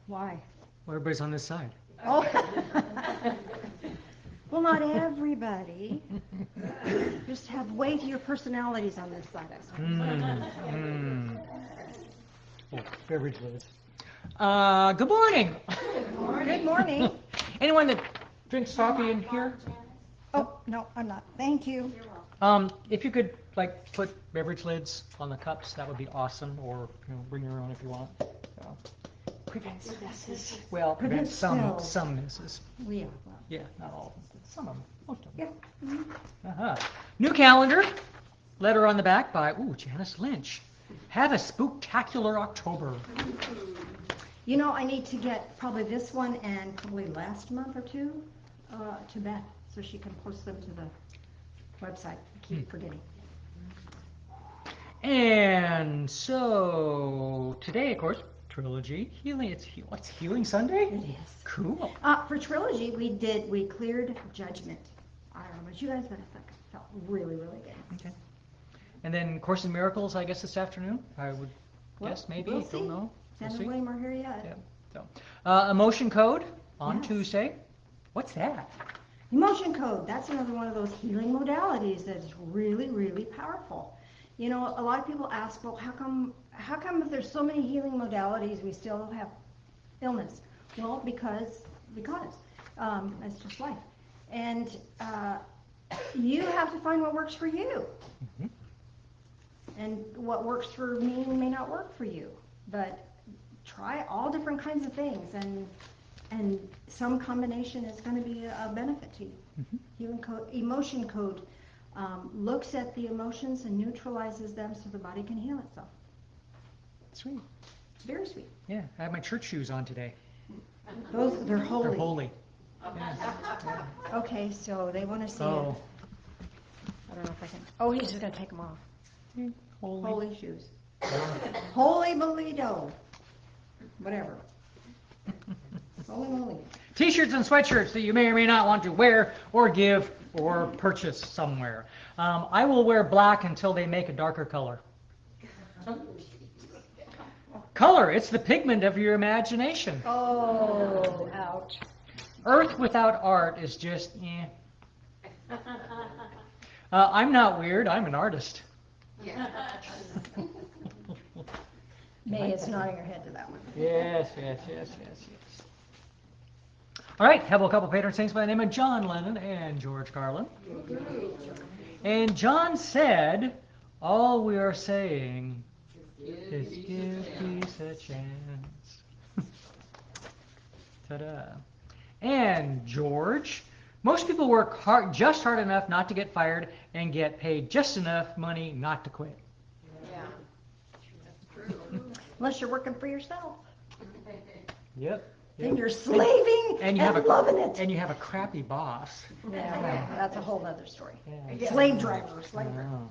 Why? Well, everybody's on this side. Oh. Well, not everybody. Just have weightier personalities on this side, I suppose. Oh, beverage lids. Good morning. Good morning. Anyone that drinks coffee in here? Oh, no, I'm not. Thank you. If you could, like, put beverage lids on the cups, that would be awesome. Or bring your own if you want. So. Prevents messes. Well, prevent spills. some misses. Yeah. Yeah, not all of them. Some of them. Most of them. Yeah. Mm-hmm. Uh-huh. New calendar. Letter on the back by Janice Lynch. Have a spooktacular October. You know, I need to get probably this one and probably last month or two to Beth so she can post them to the website. I keep forgetting. And so today, of course, Trilogy healing. What's Healing Sunday? It is. Cool. For Trilogy, we cleared Judgment. I don't know about you guys, but I felt really, really good. Okay. And then Course in Miracles, I guess this afternoon. I would guess maybe. We'll see. Don't know. Sand We'll and see. William are here yet. Yeah. So, Emotion Code on Yes. Tuesday. What's that? Emotion Code. That's another one of those healing modalities that is really, really powerful. You know, a lot of people ask, well, how come if there's so many healing modalities, we still have illness? Well, because it's just life. And you have to find what works for you. Mm-hmm. And what works for me may not work for you. But try all different kinds of things, and some combination is going to be a benefit to you. Mm-hmm. Healing Code, Emotion Code looks at the emotions and neutralizes them so the body can heal itself. Sweet. It's very sweet. Yeah, I have my church shoes on today. They're holy. They're holy. Okay, so they want to see Oh. it. I don't know if I can. Oh, he's just going to take them off. Holy. Holy shoes. Holy Bolito. Whatever. Holy moly. T-shirts and sweatshirts that you may or may not want to wear or give or purchase somewhere. I will wear black until they make a darker color. Color, it's the pigment of your imagination. Oh, ouch. Earth without art is just, I'm not weird, I'm an artist. May is nodding her head to that one. Yes. All right, have a couple patron saints by the name of John Lennon and George Carlin. And John said, all we are saying is give peace a chance. Ta-da. And George, most people work hard, just hard enough not to get fired and get paid just enough money not to quit. Yeah. That's true. Unless you're working for yourself. Yep. Then you're slaving and loving it. And you have a crappy boss. Yeah, well, that's a whole other story. Yeah. Slave driver. Oh,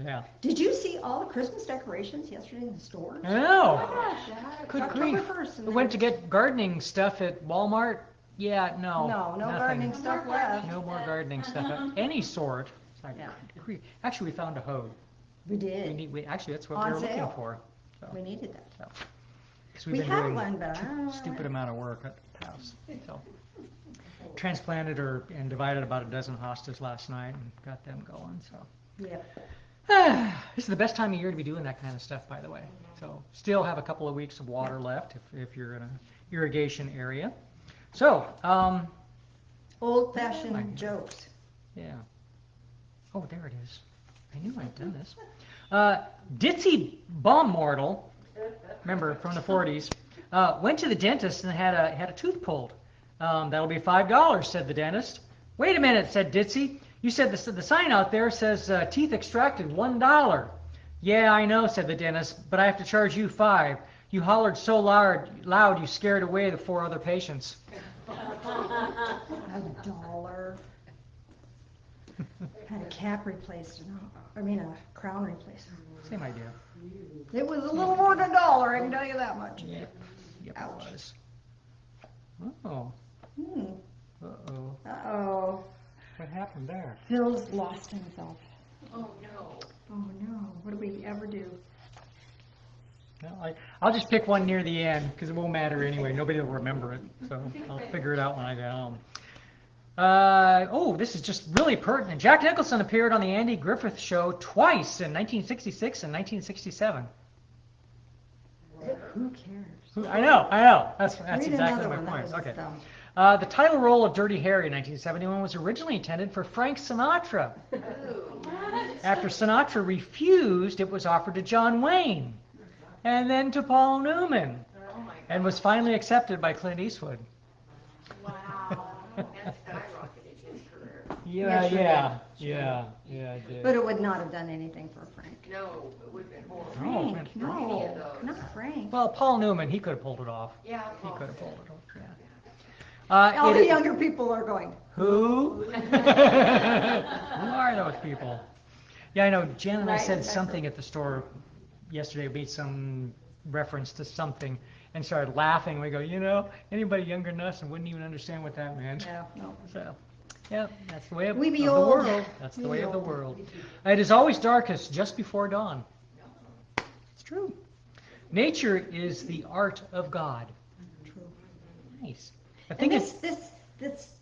yeah. Did you see all the Christmas decorations yesterday in the stores? I know. Gosh, Good it's grief. October 1st. We went to get gardening stuff at Walmart. Yeah, no. No nothing. gardening stuff left. No more gardening stuff of any sort. It's like, Yeah. grief. Actually, we found a hoe. We did. Actually, that's what On we were sale. looking for. So, We needed that. 'cause We we've been have doing one, but I don't know. stupid amount of work at the house. So, transplanted and divided about a dozen hostas last night and got them going. So. Yeah. This is the best time of year to be doing that kind of stuff, by the way. So still have a couple of weeks of water left if you're in an irrigation area. So, Old-fashioned jokes. yeah. Oh, there it is. I knew I'd done this. Ditzy Baumortel, remember from the 40s, went to the dentist and had a tooth pulled. That'll be $5, said the dentist. Wait a minute, said Ditzy. You said the sign out there says teeth extracted, $1. Yeah, I know, said the dentist, but I have to charge you $5. You hollered so loud you scared away the 4 other patients. $1. Had a cap replaced, a crown replaced. Same idea. It was a little more than $1, I can tell you that much. Yep, Ouch. it was. Oh. Uh-oh. Uh-oh. What happened there? Phil's lost himself. Oh no. Oh no, what do we ever do? Well, I'll just pick one near the end because it won't matter anyway. Nobody will remember it, so I'll figure it out when I get home. This is just really pertinent. Jack Nicholson appeared on the Andy Griffith Show twice in 1966 and 1967. Who cares? I know. That's Read exactly another my one. That point. was Okay. dumb. The title role of Dirty Harry in 1971 was originally intended for Frank Sinatra. After Sinatra refused, it was offered to John Wayne, and then to Paul Newman, Oh, my God. and was finally accepted by Clint Eastwood. Wow. That skyrocketed his career. Yes, it Yeah, it did. But it would not have done anything for Frank. No, it would have been horrible. Oh, Frank, man. Any of no, those. not Frank. Well, Paul Newman, he could have pulled it off. Yeah. He Paul could have did. pulled it off, yeah. All the It- younger people are going. Who? Who are those people? Yeah, I know. Jen and I Right, said exactly. something at the store yesterday, made some reference to something, and started laughing. We go, anybody younger than us and wouldn't even understand what that meant. No. So, yeah, that's the way of, We be of the old. world. That's the We way be of the old. world. It is always darkest just before dawn. It's true. Nature is the art of God. True. Nice. I And think this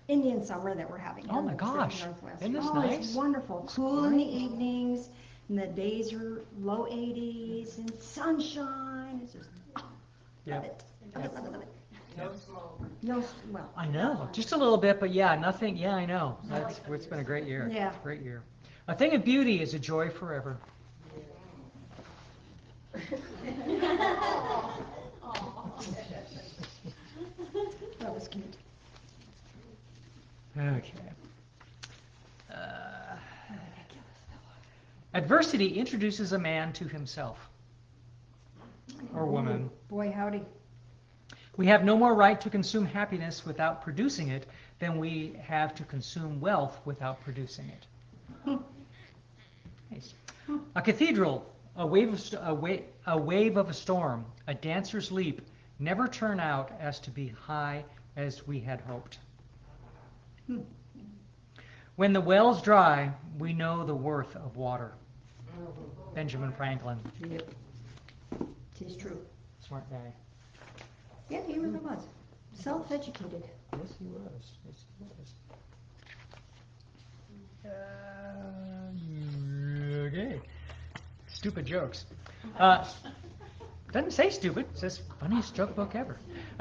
Indian summer that we're having. Oh here in my the Pacific gosh. Northwest. Isn't this It's nice? wonderful. Cool in the evenings, and the days are low 80s and sunshine. It's just Yeah. love it. Love it, love it, love it. No smoke. No, well, I know, just a little bit, but yeah, nothing. Yeah, I know. It's been a great year. Yeah. It's a great year. A thing of beauty is a joy forever. that was cute. Okay. Adversity introduces a man to himself or woman. Boy, howdy. We have no more right to consume happiness without producing it than we have to consume wealth without producing it. Nice. A cathedral, a wave of a storm, a dancer's leap never turn out as to be high as we had hoped. When the well's dry, we know the worth of water. Benjamin Franklin, Yep. Tis true. smart guy. Yeah, he really was. Self-educated. Yes, he was. Yes, he was. Okay. Stupid jokes. Doesn't say stupid. It says funniest joke book ever.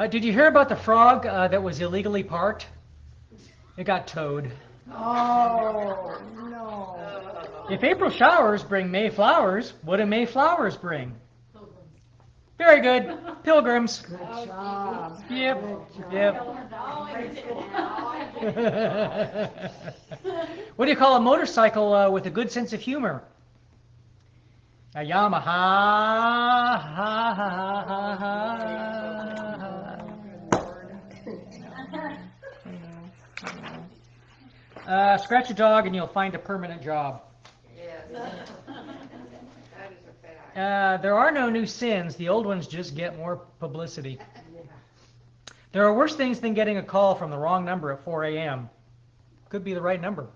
Did you hear about the frog that was illegally parked? It got towed. Oh, no. If April showers bring May flowers, what do May flowers bring? Very good. Pilgrims. Good job. Yep. Good job. Yep. What do you call a motorcycle with a good sense of humor? A Yamaha. Ha, ha, ha, ha, ha. Scratch a dog and you'll find a permanent job. Yes. That is a fact. There are no new sins. The old ones just get more publicity. There are worse things than getting a call from the wrong number at 4 a.m. Could be the right number.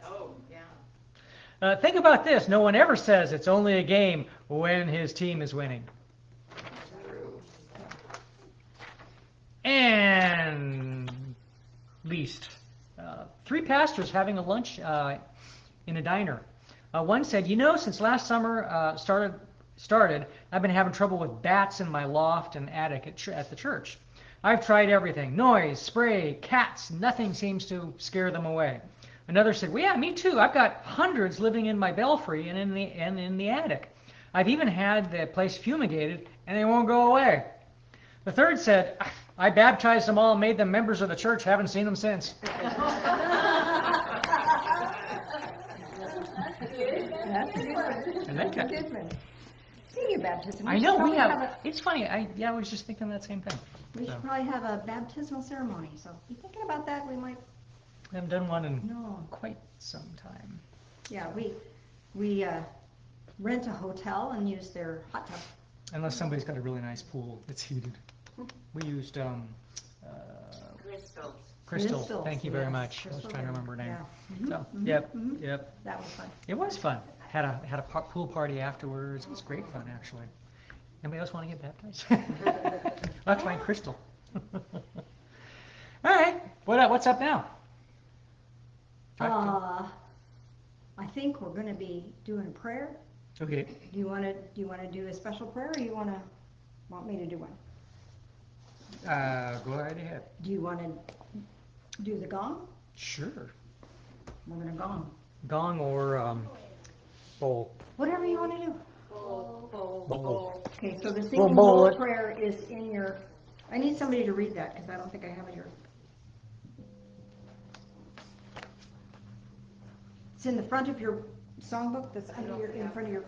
Oh, yeah. Think about this. No one ever says it's only a game when his team is winning. True. And least. 3 pastors having a lunch in a diner. One said, since last summer started, I've been having trouble with bats in my loft and attic at the church. I've tried everything. Noise, spray, cats, nothing seems to scare them away. Another said, well, yeah, me too. I've got hundreds living in my belfry and in the attic. I've even had the place fumigated, and they won't go away. The third said, I baptized them all and made them members of the church. Haven't seen them since. That's a good one. I like That's a it. good one. Senior baptism. I should know, we probably have. a- It's funny. I was just thinking that same thing. We So, should probably have a baptismal ceremony, so be thinking about that. We might, I haven't done one in no. quite some time. Yeah, we rent a hotel and use their hot tub. Unless somebody's got a really nice pool that's heated. We used Crystals. Crystal. Crystals, Thank you very yes, much. I was Crystal trying to Lake, remember her name. yeah. Mhm, So, mhm, yep, mhm. yep. That was fun. It was fun. Had a pool party afterwards. It was great fun, actually. Anybody else want to get baptized? That's my crystal. All right. What's up now? I think we're going to be doing prayer. Okay. Do you want to do a special prayer, or you want me to do one? Go right ahead. Do you want to do the gong? Sure. We're going to gong. Gong or bowl. Whatever you want to do. Bowl. Okay, so the singing bowl prayer is in your. I need somebody to read that because I don't think I have it here. It's in the front of your songbook. That's under your, in front of your.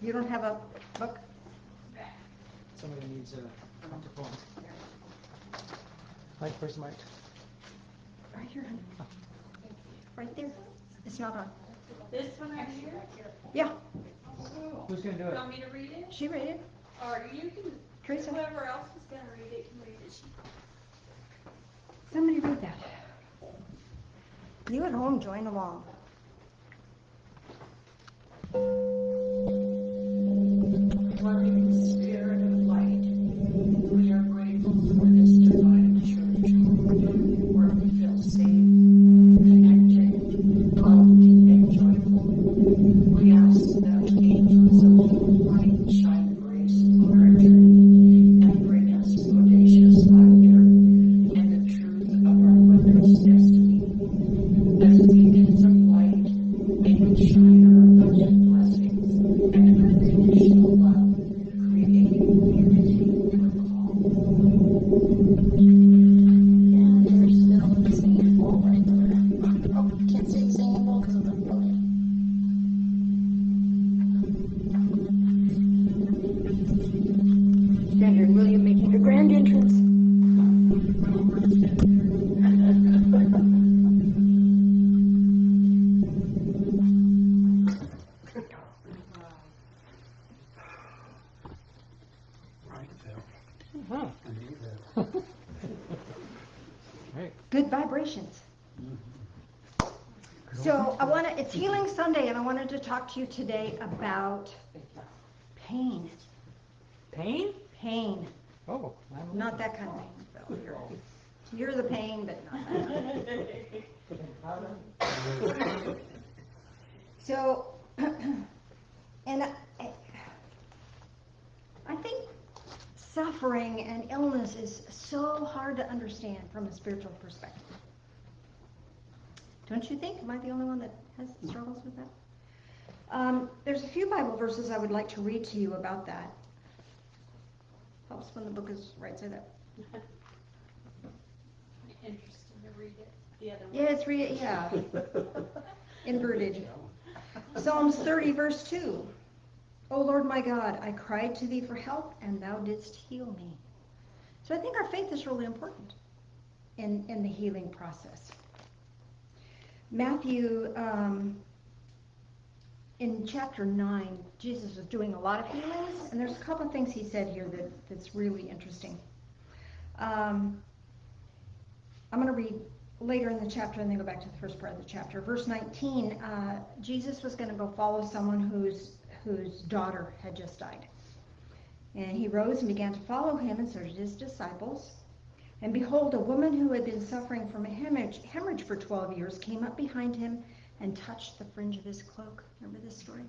You don't have a book? Somebody needs a microphone. Mike, where's the mic? Right here, honey. Right there. It's not on. This one right here? Yeah, Who's gonna do You it? want me to read it? she read it. Or you can, Teresa, whoever else is gonna read it can read it. somebody read that. You at home, join along. Lord, in the spirit of light, we are grateful for this divine church, where we feel safe, connected, loved, and joyful. We ask that angels of light shine grace on our journey and bring us audacious laughter and the truth of our wondrous destiny. As beacons of light, may we shine our abundant blessings and unconditional love, creating unity with all. And there's still the singing bowl right there. Oh, can't say singing bowl because of the floating. Sandra and William making a grand entrance. Huh. Right. Good vibrations. So it's Healing Sunday, and I wanted to talk to you today about pain. Pain? Pain. Oh, I'm Not that kind of pain. Phil. You're the pain, but not that. So, and I think suffering and illness is so hard to understand from a spiritual perspective. Don't you think? Am I the only one that has struggles with that? There's a few Bible verses I would like to read to you about that. Helps when the book is right side up. Interesting to read it. The other one. Yeah, it's inverted. Psalms 30, verse 2. O Lord my God, I cried to thee for help, and thou didst heal me. So I think our faith is really important in the healing process. Matthew, in chapter 9, Jesus was doing a lot of healings, and there's a couple of things he said here that's really interesting. I'm going to read later in the chapter and then go back to the first part of the chapter. Verse 19, Jesus was going to go follow someone whose daughter had just died. And he rose and began to follow him, and so did his disciples. And behold, a woman who had been suffering from a hemorrhage for 12 years came up behind him and touched the fringe of his cloak. Remember this story?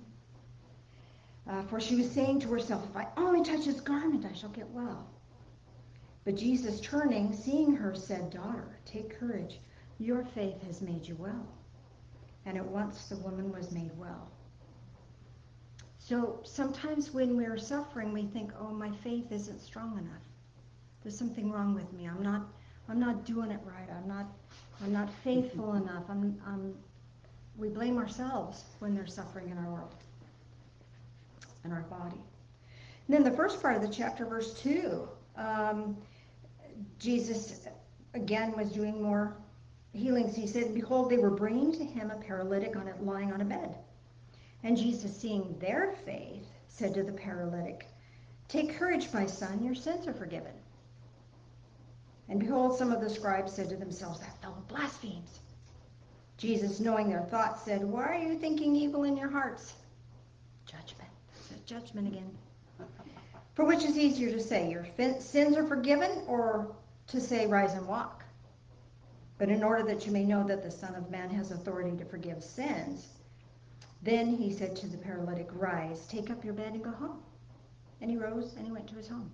For she was saying to herself, if I only touch his garment, I shall get well. But Jesus, turning, seeing her, said, Daughter, take courage. Your faith has made you well. And at once the woman was made well. So sometimes when we're suffering, we think, oh, my faith isn't strong enough. There's something wrong with me. I'm not doing it right. I'm not faithful enough. We blame ourselves when there's suffering in our world, in our body. And then the first part of the chapter, verse 2, Jesus again was doing more healings. He said, behold, they were bringing to him a paralytic lying on a bed. And Jesus, seeing their faith, said to the paralytic, take courage, my son, your sins are forgiven. And behold, some of the scribes said to themselves, that fellow blasphemes. Jesus, knowing their thoughts, said, why are you thinking evil in your hearts? Judgment. It's a judgment again. For which is easier to say, your sins are forgiven, or to say, rise and walk? But in order that you may know that the Son of Man has authority to forgive sins, then he said to the paralytic, rise, take up your bed and go home. And he rose and he went to his home.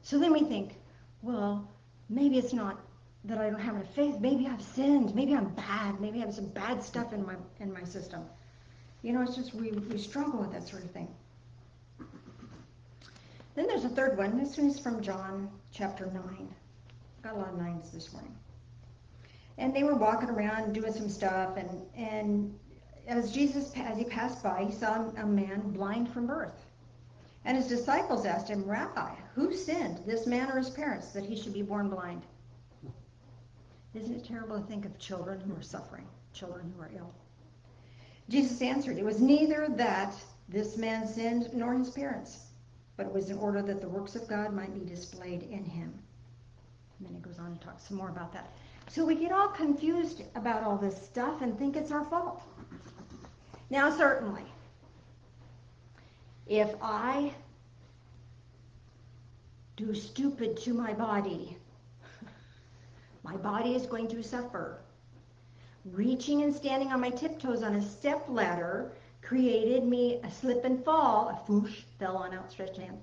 So then we think, well, maybe it's not that I don't have enough faith. Maybe I've sinned. Maybe I'm bad. Maybe I have some bad stuff in my system. You know, it's just we struggle with that sort of thing. Then there's a third one. This one is from John chapter 9. Got a lot of nines this morning. And they were walking around doing some stuff, and as he passed by, he saw a man blind from birth. And his disciples asked him, Rabbi, who sinned, this man or his parents, that he should be born blind? Isn't it terrible to think of children who are suffering, children who are ill? Jesus answered, it was neither that this man sinned nor his parents, but it was in order that the works of God might be displayed in him. And then he goes on to talk some more about that. So we get all confused about all this stuff and think it's our fault. Now, certainly, if I do stupid to my body is going to suffer. Reaching and standing on my tiptoes on a step ladder created me a slip and fall, a foosh, fell on outstretched hand,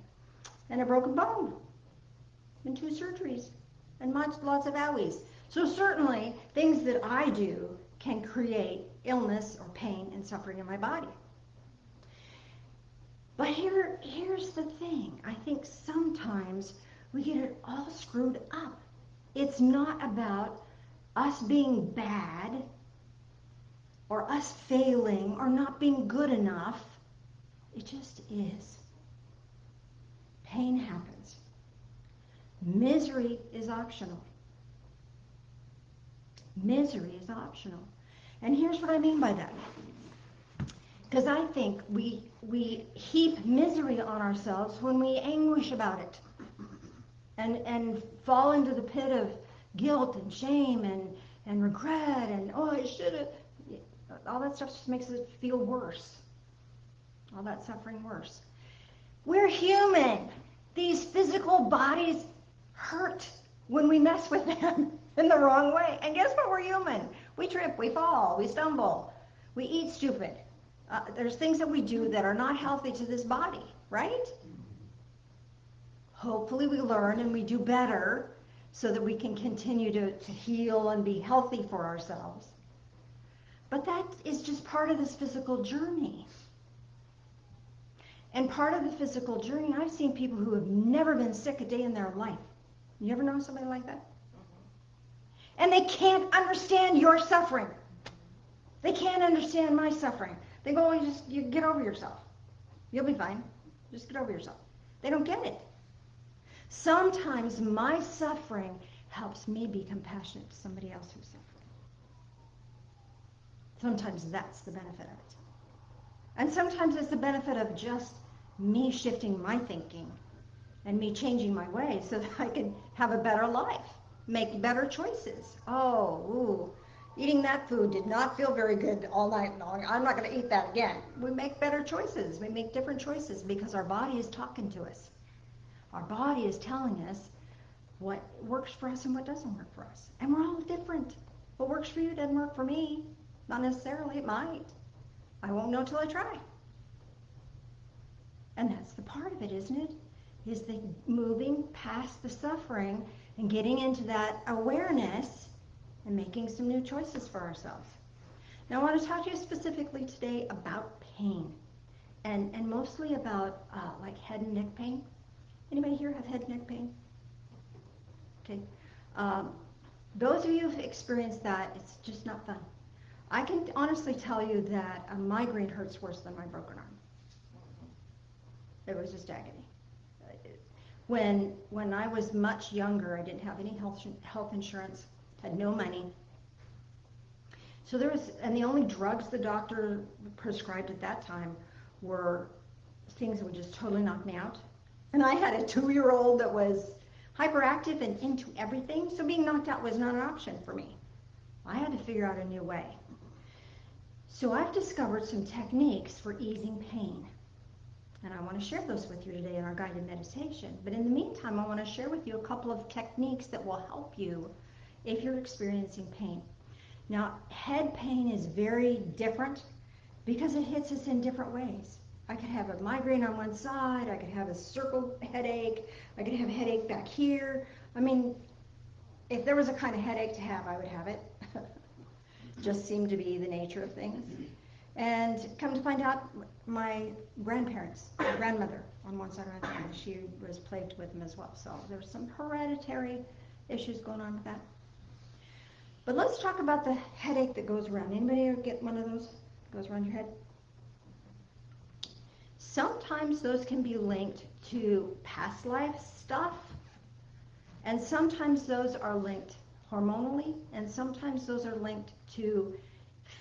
and a broken bone, and 2 surgeries, and lots of owies. So certainly, things that I do can create illness or pain and suffering in my body. But here's the thing. I think sometimes we get it all screwed up. It's not about us being bad or us failing or not being good enough. It just is. Pain happens. Misery is optional. Misery is optional. And here's what I mean by that. Because I think we heap misery on ourselves when we anguish about it and fall into the pit of guilt and shame and regret and, oh, I should have. All that stuff just makes it feel worse. All that suffering worse. We're human. These physical bodies hurt when we mess with them in the wrong way. And guess what? We're human. We trip, we fall, we stumble, we eat stupid. There's things that we do that are not healthy to this body, right? Hopefully we learn and we do better so that we can continue to heal and be healthy for ourselves. But that is just part of this physical journey. And part of the physical journey, I've seen people who have never been sick a day in their life. You ever know somebody like that? And they can't understand your suffering. They can't understand my suffering. They go, you get over yourself. You'll be fine. Just get over yourself. They don't get it. Sometimes my suffering helps me be compassionate to somebody else who's suffering. Sometimes that's the benefit of it. And sometimes it's the benefit of just me shifting my thinking and me changing my ways so that I can have a better life, make better choices. Eating that food did not feel very good all night long. I'm not going to eat that again. We make better choices. We make different choices because our body is talking to us. Our body is telling us what works for us and what doesn't work for us. And we're all different. What works for you doesn't work for me. Not necessarily. It might. I won't know till I try. And that's the part of it, isn't it? Is the moving past the suffering and getting into that awareness and making some new choices for ourselves. Now I want to talk to you specifically today about pain. And mostly about like head and neck pain. Anybody here have head and neck pain? Okay. Those of you who've experienced that, it's just not fun. I can honestly tell you that a migraine hurts worse than my broken arm. It was just agony. When I was much younger, I didn't have any health insurance, had no money. So and the only drugs the doctor prescribed at that time were things that would just totally knock me out. And I had a 2-year-old that was hyperactive and into everything, so being knocked out was not an option for me. I had to figure out a new way. So I've discovered some techniques for easing pain. And I want to share those with you today in our guided meditation. But in the meantime, I want to share with you a couple of techniques that will help you if you're experiencing pain. Now, head pain is very different because it hits us in different ways. I could have a migraine on one side, I could have a circle headache, I could have a headache back here. I mean, if there was a kind of headache to have, I would have it. Just seemed to be the nature of things. And come to find out, my grandparents, my grandmother on one side of my family, she was plagued with them as well. So there's some hereditary issues going on with that. But let's talk about the headache that goes around. Anybody ever get one of those that goes around your head? Sometimes those can be linked to past life stuff, and sometimes those are linked hormonally, and sometimes those are linked to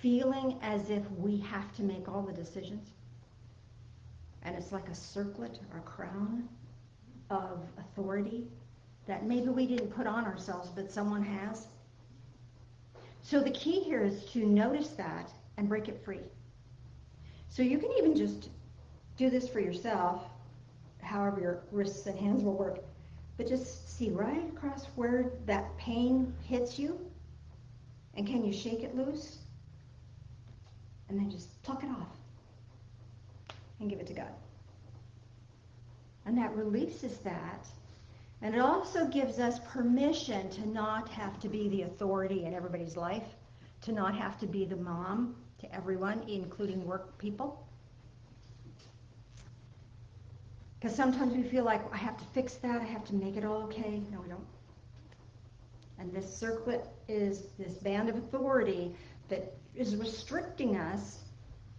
feeling as if we have to make all the decisions. And it's like a circlet or a crown of authority that maybe we didn't put on ourselves, but someone has. So the key here is to notice that and break it free. So you can even just do this for yourself, however your wrists and hands will work. But just see right across where that pain hits you, and can you shake it loose? And then just pluck it off and give it to God. And that releases that. And it also gives us permission to not have to be the authority in everybody's life, to not have to be the mom to everyone, including work people. Because sometimes we feel like, I have to fix that, I have to make it all okay. No, we don't. And this circlet is this band of authority that is restricting us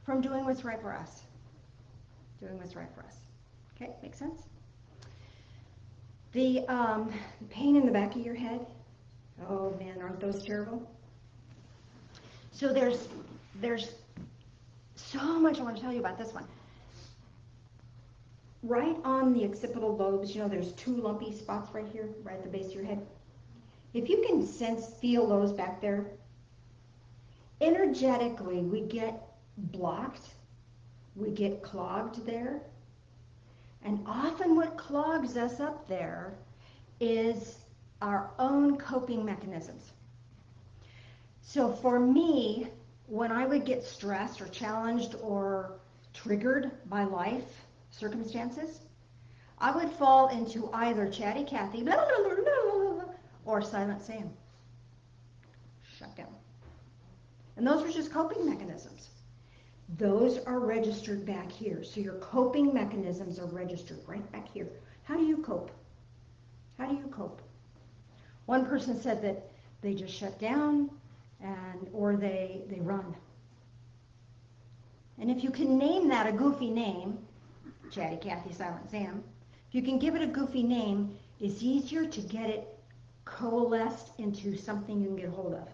from doing what's right for us. Doing what's right for us. Okay, makes sense? The pain in the back of your head, oh man, aren't those terrible? So there's so much I want to tell you about this one. Right on the occipital lobes, you know, there's two lumpy spots right here, right at the base of your head. If you can feel those back there, energetically we get blocked, we get clogged there. And often what clogs us up there is our own coping mechanisms. So for me, when I would get stressed or challenged or triggered by life circumstances, I would fall into either Chatty Cathy, blah, blah, blah, blah, blah, or Silent Sam. Shut down. And those were just coping mechanisms. Those are registered back here. So your coping mechanisms are registered right back here. How do you cope? How do you cope? One person said that they just shut down or they run. And if you can name that a goofy name, Chatty Cathy, Silent Sam, if you can give it a goofy name, it's easier to get it coalesced into something you can get hold of.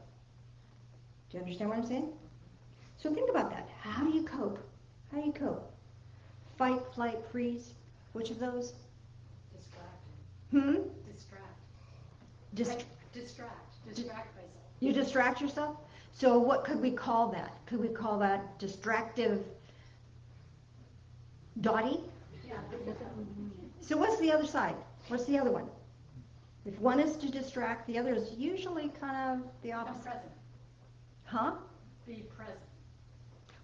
Do you understand what I'm saying? So think about that. How do you cope? How do you cope? Fight, flight, freeze? Which of those? Distract. Distract. Distract myself. You distract yourself? So what could we call that? Could we call that distractive Dottie? Yeah. So what's the other side? What's the other one? If one is to distract, the other is usually kind of the I'm opposite. present. Huh? Be present.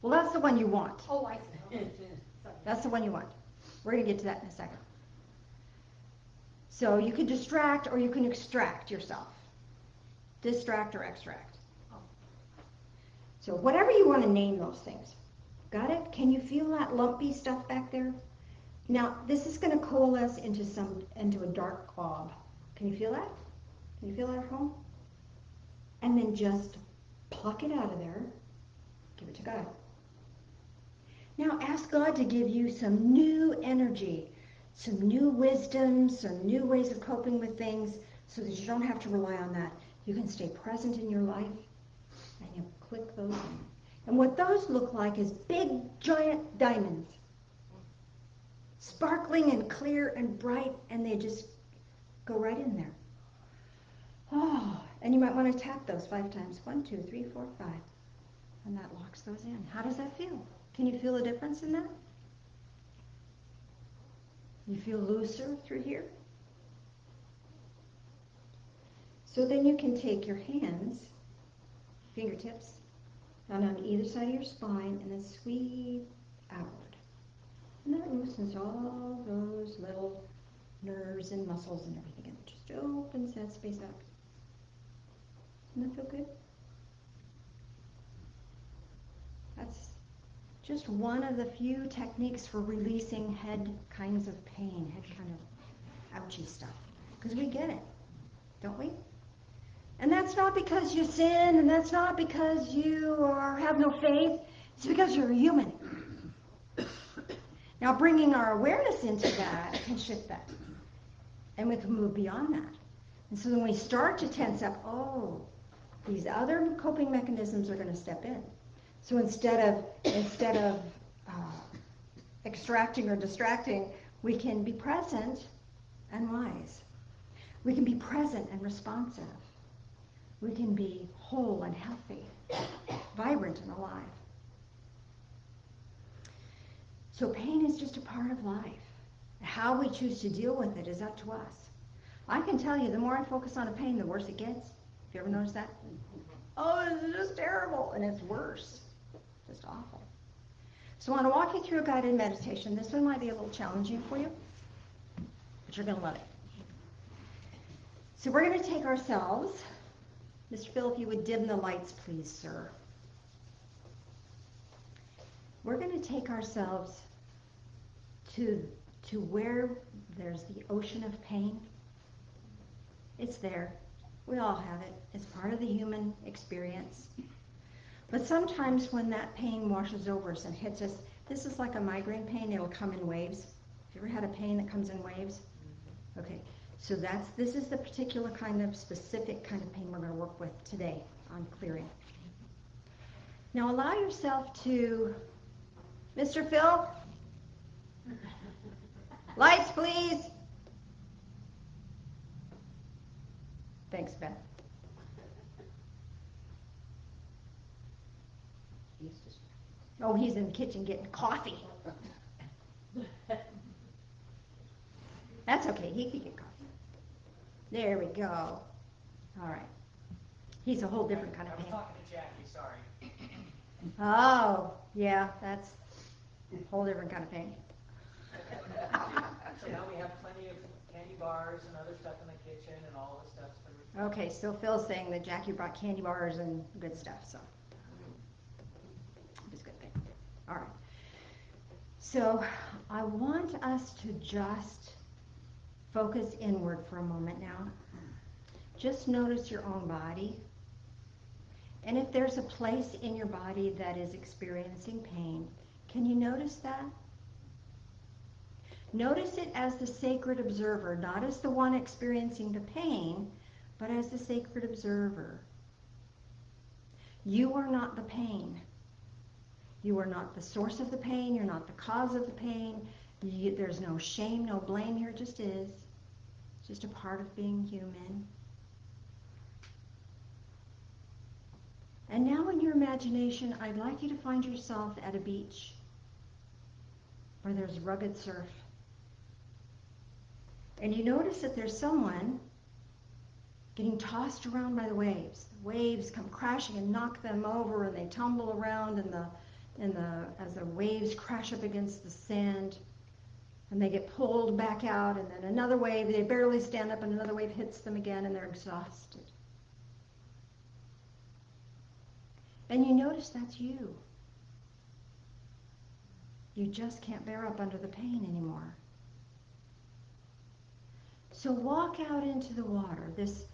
Well, that's the one you want. Oh, I see. Sorry. That's the one you want. We're going to get to that in a second. So you can distract or you can extract yourself. Distract or extract. So whatever you want to name those things. Got it? Can you feel that lumpy stuff back there? Now, this is going to coalesce into a dark glob. Can you feel that? Can you feel that at home? And then just pluck it out of there. Give it to God. Now ask God to give you some new energy, some new wisdom, some new ways of coping with things so that you don't have to rely on that. You can stay present in your life and you click those in. And what those look like is big, giant diamonds. Sparkling and clear and bright, and they just go right in there. Oh, and you might want to tap those 5 times. 1, 2, 3, 4, 5. And that locks those in. How does that feel? Can you feel a difference in that? You feel looser through here? So then you can take your hands, fingertips, down on either side of your spine and then sweep outward. And that loosens all those little nerves and muscles and everything. And it just opens that space up. Doesn't that feel good? That's just one of the few techniques for releasing head kinds of pain, head kind of ouchy stuff. Because we get it, don't we? And that's not because you sin, and that's not because you have no faith. It's because you're a human. Now, bringing our awareness into that can shift that. And we can move beyond that. And so when we start to tense up, oh, these other coping mechanisms are going to step in. So instead of extracting or distracting, we can be present and wise. We can be present and responsive. We can be whole and healthy, vibrant and alive. So pain is just a part of life. How we choose to deal with it is up to us. I can tell you, the more I focus on a pain, the worse it gets. Have you ever noticed that? Oh, it's just terrible, and it's worse. Just awful. So I want to walk you through a guided meditation. This one might be a little challenging for you, but you're going to love it. So we're going to take ourselves. Mr. Phil, if you would dim the lights, please, sir. We're going to take ourselves to where there's the ocean of pain. It's there. We all have it. It's part of the human experience. But sometimes when that pain washes over us and hits us, this is like a migraine pain. It'll come in waves. Have you ever had a pain that comes in waves? Okay. So this is the particular kind of specific kind of pain we're going to work with today on clearing. Now allow yourself to, Mr. Phil, lights please. Thanks, Beth. Oh, he's in the kitchen getting coffee. That's okay, he can get coffee. There we go. All right. He's a whole different kind of pain. I was talking to Jackie, sorry. Oh, yeah, that's a whole different kind of pain. So now we have plenty of candy bars and other stuff in the kitchen and all this stuff. Okay, so Phil's saying that Jackie brought candy bars and good stuff, so it was a good thing. All right. So I want us to just focus inward for a moment now. Just notice your own body. And if there's a place in your body that is experiencing pain, can you notice that? Notice it as the sacred observer, not as the one experiencing the pain, but as the sacred observer. You are not the pain. You are not the source of the pain. You're not the cause of the pain. There's no shame, no blame here. It just is. It's just a part of being human. And now in your imagination, I'd like you to find yourself at a beach where there's rugged surf. And you notice that there's someone getting tossed around by the waves. The waves come crashing and knock them over, and they tumble around as the waves crash up against the sand, and they get pulled back out, and then another wave, they barely stand up, and another wave hits them again, and they're exhausted. And you notice that's you. You just can't bear up under the pain anymore. So walk out into the water, this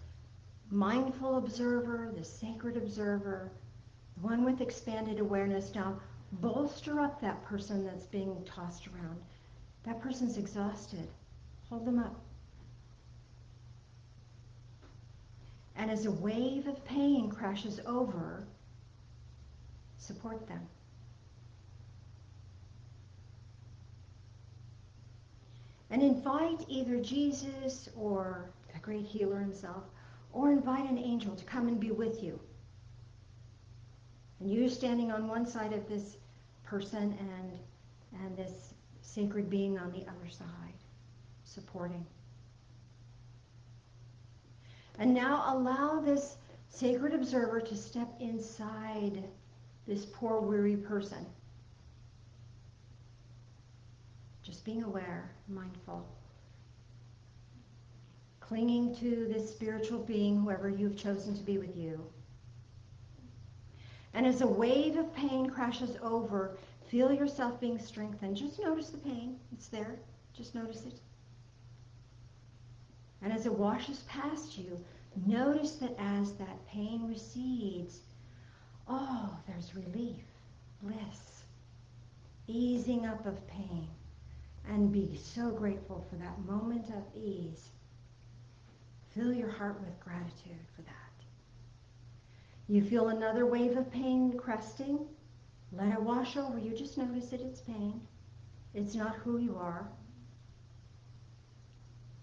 mindful observer, this sacred observer, the one with expanded awareness. Now bolster up that person that's being tossed around. That person's exhausted. Hold them up. And as a wave of pain crashes over, support them. And invite either Jesus or the great healer himself, or invite an angel to come and be with you. And you standing on one side of this person and this sacred being on the other side. supporting. And now allow this sacred observer to step inside this poor, weary person. Just being aware, mindful. Clinging to this spiritual being, whoever you've chosen to be with you. And as a wave of pain crashes over, feel yourself being strengthened. Just notice the pain. It's there. Just notice it. And as it washes past you, notice that as that pain recedes, oh, there's relief, bliss, easing up of pain. And be so grateful for that moment of ease. Fill your heart with gratitude for that. You feel another wave of pain cresting. Let it wash over you. Just notice it. It's pain. It's not who you are.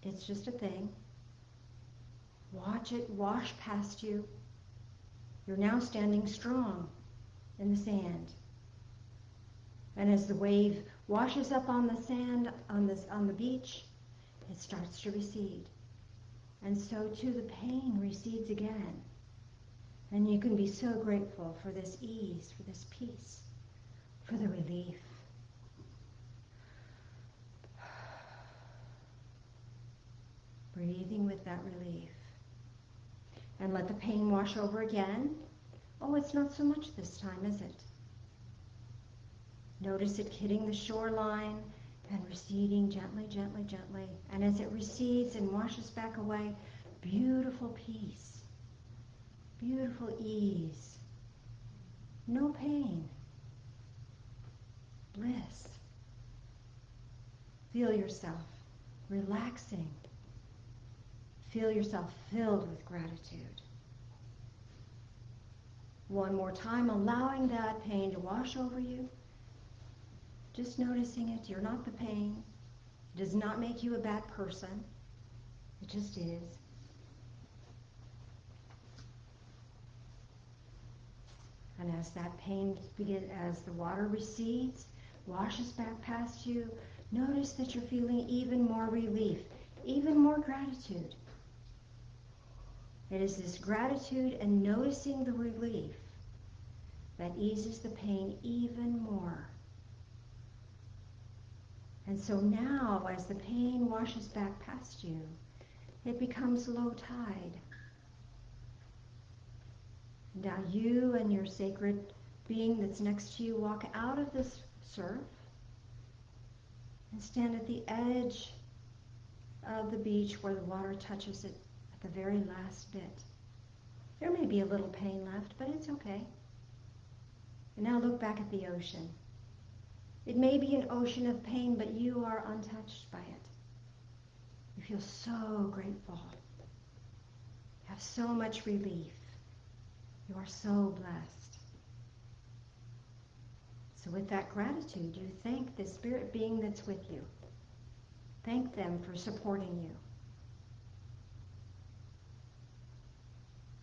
It's just a thing. Watch it wash past you. You're now standing strong in the sand. And as the wave washes up on the sand, on the beach, it starts to recede. And so too the pain recedes again. And you can be so grateful for this ease, for this peace, for the relief. Breathing with that relief. And let the pain wash over again. Oh, it's not so much this time, is it? Notice it hitting the shoreline and receding gently, gently, gently. And as it recedes and washes back away, beautiful peace, beautiful ease, no pain, bliss. Feel yourself relaxing. Feel yourself filled with gratitude. One more time, allowing that pain to wash over you. Just noticing it. You're not the pain. It does not make you a bad person. It just is. And as that pain begins, as the water recedes, washes back past you, notice that you're feeling even more relief, even more gratitude. It is this gratitude and noticing the relief that eases the pain even more. And so now, as the pain washes back past you, it becomes low tide. Now you and your sacred being that's next to you walk out of this surf and stand at the edge of the beach where the water touches it at the very last bit. There may be a little pain left, but it's okay. And now look back at the ocean. It may be an ocean of pain, but you are untouched by it. You feel so grateful. You have so much relief. You are so blessed. So with that gratitude, you thank the spirit being that's with you. Thank them for supporting you.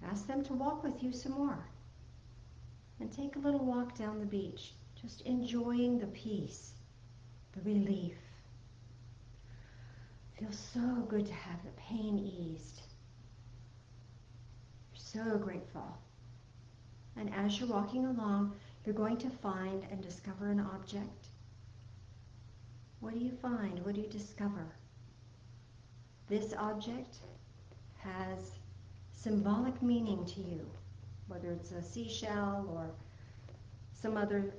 Ask them to walk with you some more. And take a little walk down the beach, just enjoying the peace, the relief. Feels so good to have the pain eased. You're so grateful. And as you're walking along, you're going to find and discover an object. What do you find? What do you discover? This object has symbolic meaning to you, whether it's a seashell or some other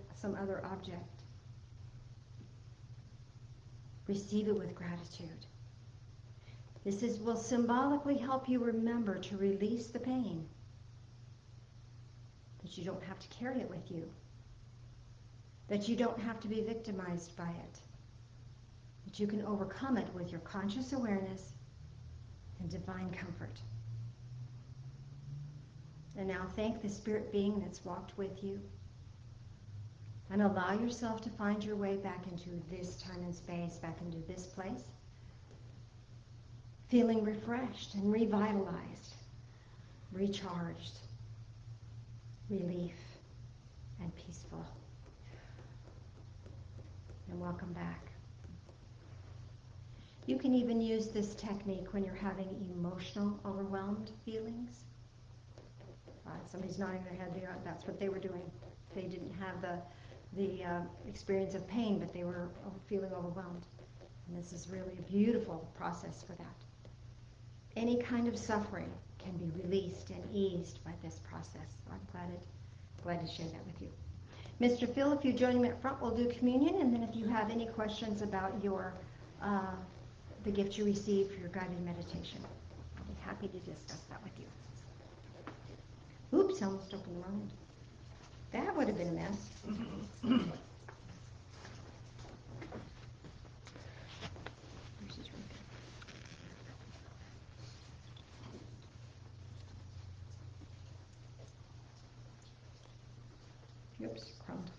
object. Receive it with gratitude. Will symbolically help you remember to release the pain, that you don't have to carry it with you, that you don't have to be victimized by it, that you can overcome it with your conscious awareness and divine comfort. And now thank the spirit being that's walked with you, and allow yourself to find your way back into this time and space, back into this place, feeling refreshed and revitalized, recharged, relief, and peaceful. And welcome back. You can even use this technique when you're having emotional, overwhelmed feelings. Somebody's nodding their head. That's what they were doing. They didn't have the experience of pain, but they were feeling overwhelmed. And this is really a beautiful process for that. Any kind of suffering can be released and eased by this process. So I'm glad to share that with you. Mr. Phil, if you join me up front, we'll do communion, and then if you have any questions about your the gift you received for your guided meditation, I'll be happy to discuss that with you. Oops, I almost opened the wrong end. That would have been a mess. Oops, crumbed.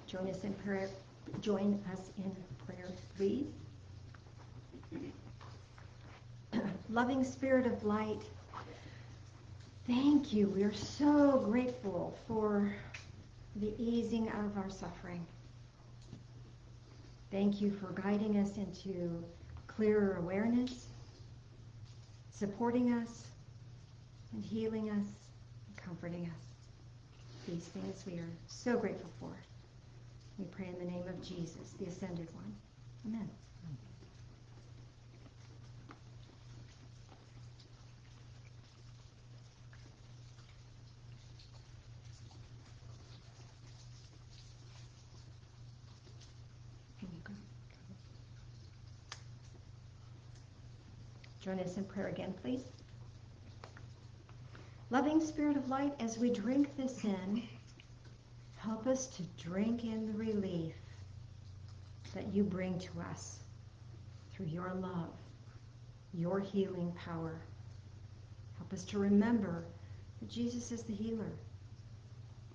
Join us in prayer. Join us in prayer, please. Loving Spirit of Light, thank you. We are so grateful for the easing of our suffering. Thank you for guiding us into clearer awareness, supporting us, and healing us, and comforting us. These things we are so grateful for. We pray in the name of Jesus, the Ascended One. Amen. Join us in prayer again, please. Loving Spirit of Light, as we drink this in, help us to drink in the relief that you bring to us through your love, your healing power. Help us to remember that Jesus is the healer,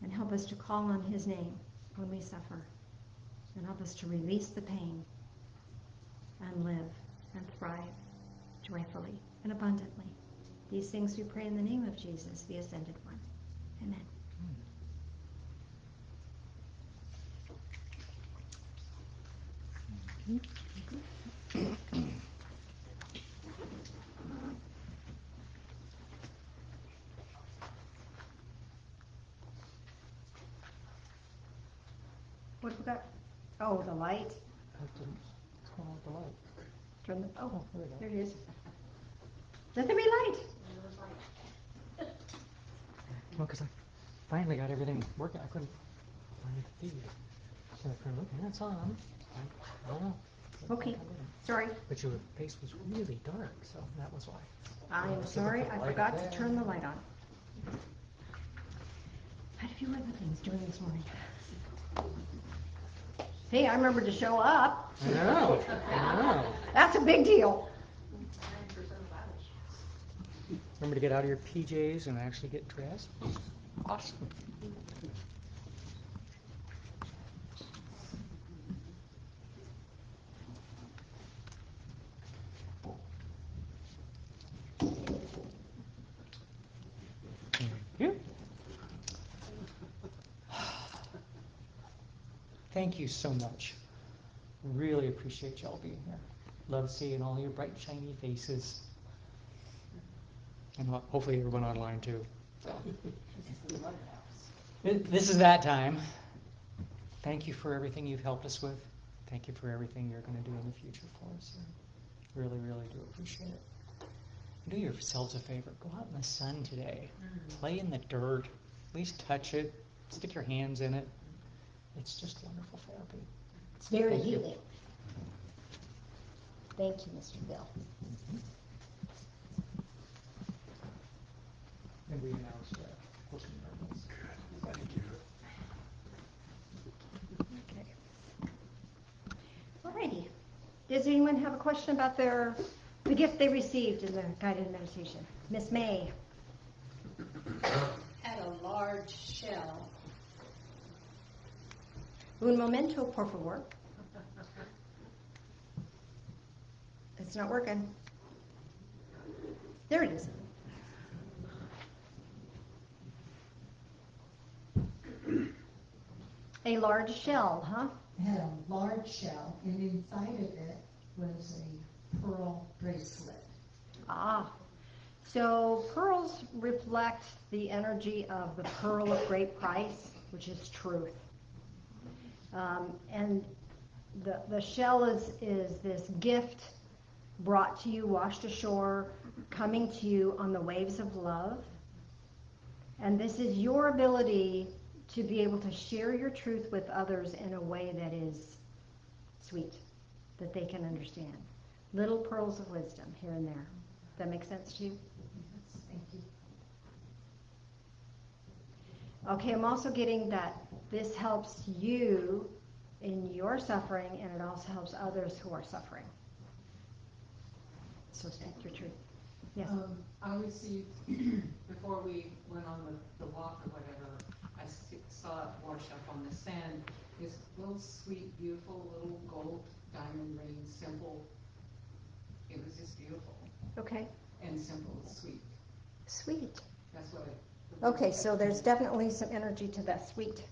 and help us to call on his name when we suffer, and help us to release the pain and live and thrive joyfully and abundantly. These things we pray in the name of Jesus, the Ascended One. Amen. What have we got? Oh, the light. What's going on with the light? Turn the, oh, There we go. there it is. Let there be light. Well, because I finally got everything working. I couldn't find the feed. So I couldn't look, and it's on. I don't know. Okay, sorry. But your face was really dark, so that was why. I am sorry, I forgot to turn the light on. I had a few other things doing this morning. Hey, I remembered to show up. I know. I know. That's a big deal. Remember to get out of your PJs and actually get dressed. Awesome. Thank you. Thank you so much. Really appreciate y'all being here. Love seeing all your bright, shiny faces. And hopefully everyone online too. So. This is that time. Thank you for everything you've helped us with. Thank you for everything you're going to do in the future for us. Really, really do appreciate it. Do yourselves a favor. Go out in the sun today. Play in the dirt. At least touch it. Stick your hands in it. It's just wonderful therapy. It's very Thank you. healing. Thank you, Mr. Bill. And we announced cooking miracles. Thank you. Okay. Alrighty. Does anyone have a question about the gift they received in the guided meditation? Miss May. Had a large shell. Un momento, por favor. It's not working. There it is. A large shell, huh? had a large shell, and inside of it was a pearl bracelet. Ah, so pearls reflect the energy of the pearl of great price, which is truth. And the shell is this gift brought to you, washed ashore, coming to you on the waves of love. And this is your ability to be able to share your truth with others in a way that is sweet, that they can understand. Little pearls of wisdom here and there. Does that make sense to you? Yes, thank you. Okay, I'm also getting that this helps you in your suffering, and it also helps others who are suffering. So speak your truth. Yes. I received, before we went on the walk or whatever, I saw it wash up on the sand, this little sweet, beautiful little gold diamond ring, simple. It was just beautiful Okay. and simple and sweet. Sweet. That's what Okay, so there's definitely some energy to that sweet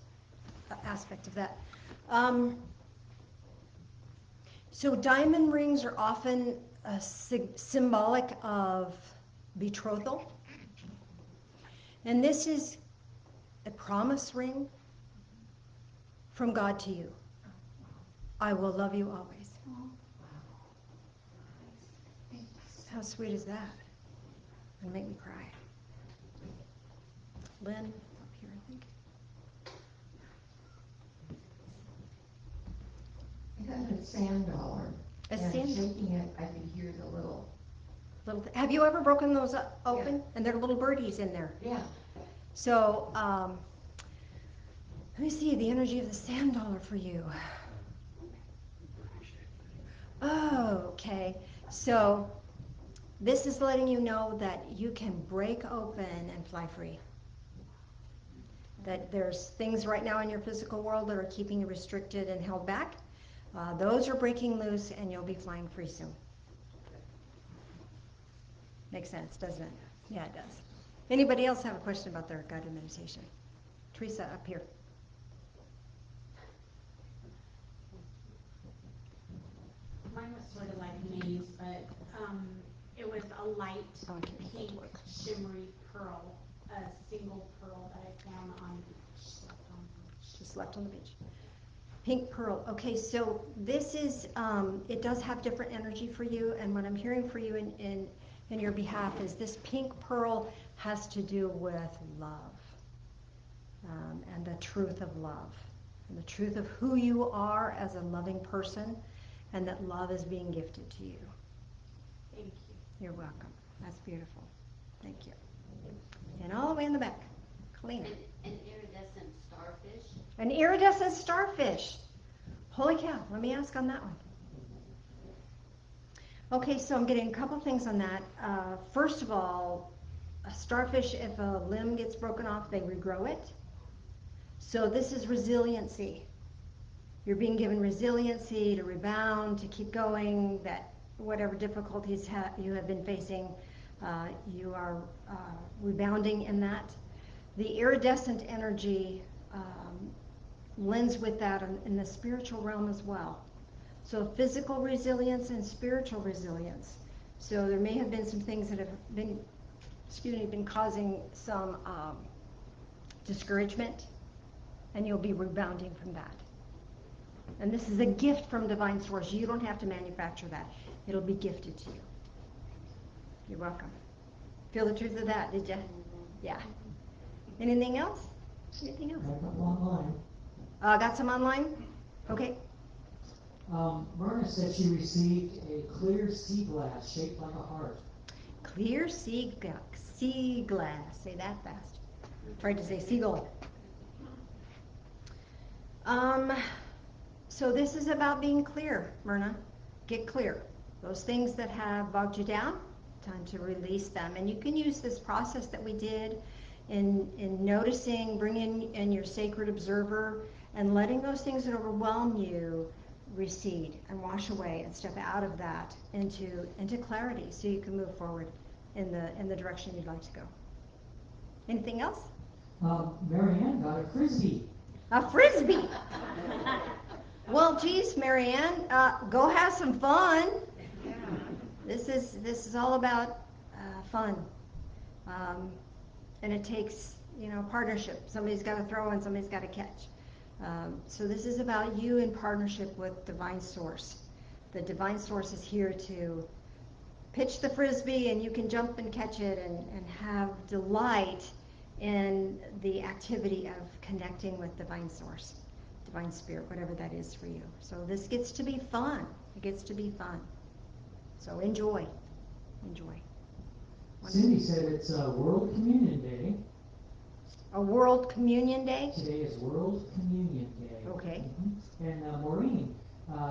aspect of that. So diamond rings are often symbolic of betrothal. And this is a promise ring from God to you. I will love you always. How sweet is that? It'll make me cry. Lynn, up here, I think. I had a sand dollar. A and sand- shaking it, I could hear the little. Have you ever broken those open? Yeah. And there are little birdies in there. Yeah. So, let me see the energy of the sand dollar for you. Oh, okay. So, this is letting you know that you can break open and fly free. That there's things right now in your physical world that are keeping you restricted and held back. Those are breaking loose, and you'll be flying free soon. Makes sense, doesn't it? Yeah, it does. Anybody else have a question about their guided meditation? Teresa, up here. Mine was sort of like maze, but it was a light Oh, I can make that pink work. shimmery pearl, a single pearl that I found on the beach. Left on the beach. Just left on the beach. Pink pearl. Okay, so this is, it does have different energy for you, and what I'm hearing for you in your behalf is this pink pearl has to do with love, and the truth of love, and the truth of who you are as a loving person, and that love is being gifted to you. Thank you. You're welcome. That's beautiful. Thank you. And all the way in the back, Kalina. An iridescent starfish. An iridescent starfish. Holy cow, let me ask on that one. Okay, so I'm getting a couple things on that. First of all, a starfish, if a limb gets broken off, they regrow it. So this is resiliency. You're being given resiliency to rebound, to keep going, that whatever difficulties you have been facing, you are rebounding in that. The iridescent energy lends with that in the spiritual realm as well. So physical resilience and spiritual resilience. So there may have been some things that have been causing some discouragement, and you'll be rebounding from that. And this is a gift from Divine Source. You don't have to manufacture that. It'll be gifted to you. You're welcome. Feel the truth of that, did you? Yeah. Anything else? Anything else? I got one line. Got some online? Okay. Myrna said she received a clear sea glass shaped like a heart. Clear sea glass. Say that fast. Afraid to say seagull. So this is about being clear, Myrna. Get clear. Those things that have bogged you down, time to release them. And you can use this process that we did in noticing, bringing in your sacred observer, and letting those things that overwhelm you recede and wash away and step out of that into clarity, so you can move forward in the direction you'd like to go. Anything else? Marianne got a frisbee. A frisbee. Well, geez, Marianne, go have some fun. Yeah. This is all about fun, and it takes partnership. Somebody's got to throw and somebody's got to catch. So this is about you in partnership with Divine Source. The Divine Source is here to pitch the frisbee, and you can jump and catch it and have delight in the activity of connecting with Divine Source, Divine Spirit, whatever that is for you. So this gets to be fun. It gets to be fun. So enjoy. Enjoy. Cindy said it's World Communion Day. A World Communion Day? Today is World Communion Day. Okay. And Maureen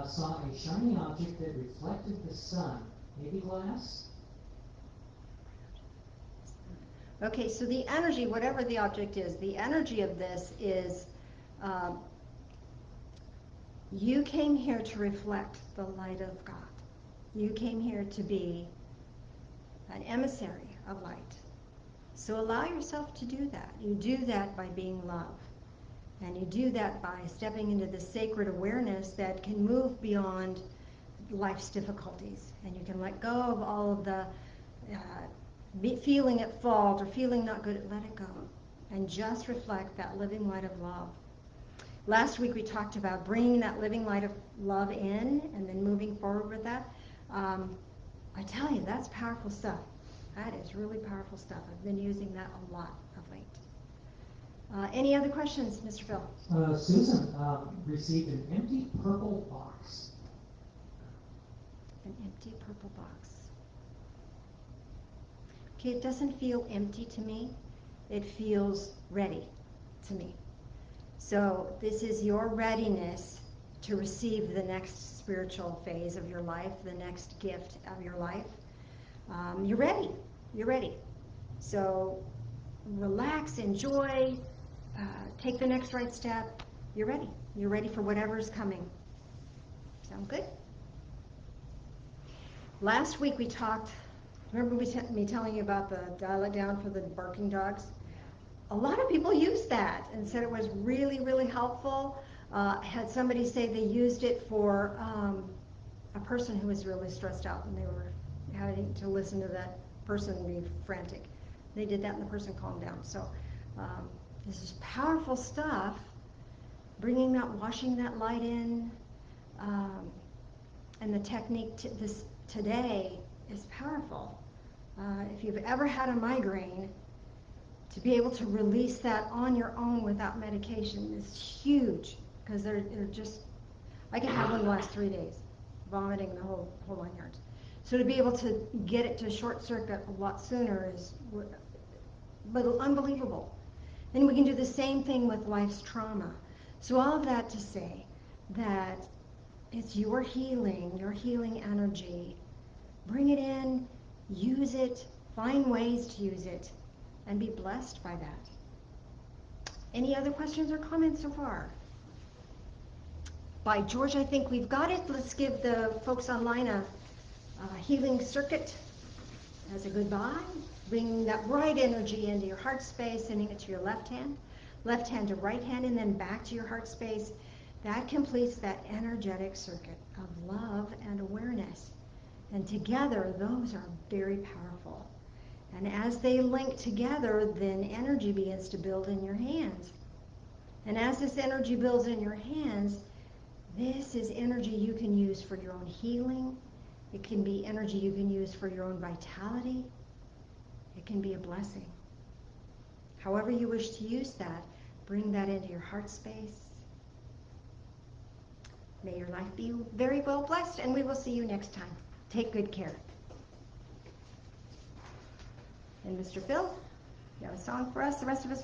saw a shiny object that reflected the sun. Maybe glass? Okay, so the energy, whatever the object is, the energy of this is you came here to reflect the light of God. You came here to be an emissary of light. So allow yourself to do that. You do that by being love. And you do that by stepping into the sacred awareness that can move beyond life's difficulties. And you can let go of all of the feeling at fault or feeling not good. Let it go. And just reflect that living light of love. Last week we talked about bringing that living light of love in and then moving forward with that. I tell you, that's powerful stuff. That is really powerful stuff. I've been using that a lot of late. Any other questions, Mr. Phil? Susan received an empty purple box. An empty purple box. Okay, it doesn't feel empty to me. It feels ready to me. So this is your readiness to receive the next spiritual phase of your life, the next gift of your life. You're ready. You're ready. So relax, enjoy, take the next right step. You're ready. You're ready for whatever's coming. Sound good? Last week we talked, remember me telling you about the dial it down for the barking dogs? A lot of people used that and said it was really, really helpful. Had somebody say they used it for a person who was really stressed out and they were having to listen to that person be frantic. They did that and the person calmed down. So this is powerful stuff. Bringing that, washing that light in, and the technique today is powerful. If you've ever had a migraine, to be able to release that on your own without medication is huge, because they're just, I could have one last 3 days, vomiting the whole 9 yards. So to be able to get it to short circuit a lot sooner is but unbelievable. And we can do the same thing with life's trauma. So all of that to say that it's your healing energy. Bring it in, use it, find ways to use it, and be blessed by that. Any other questions or comments so far? By George, I think we've got it. Let's give the folks online a healing circuit as a goodbye. Bring that right energy into your heart space, sending it to your left hand to right hand, and then back to your heart space. That completes that energetic circuit of love and awareness. And together, those are very powerful. And as they link together, then energy begins to build in your hands. And as this energy builds in your hands, this is energy you can use for your own healing. It can be energy you can use for your own vitality. It can be a blessing. However you wish to use that, bring that into your heart space. May your life be very well blessed, and we will see you next time. Take good care. And Mr. Phil, you have a song for us? The rest of us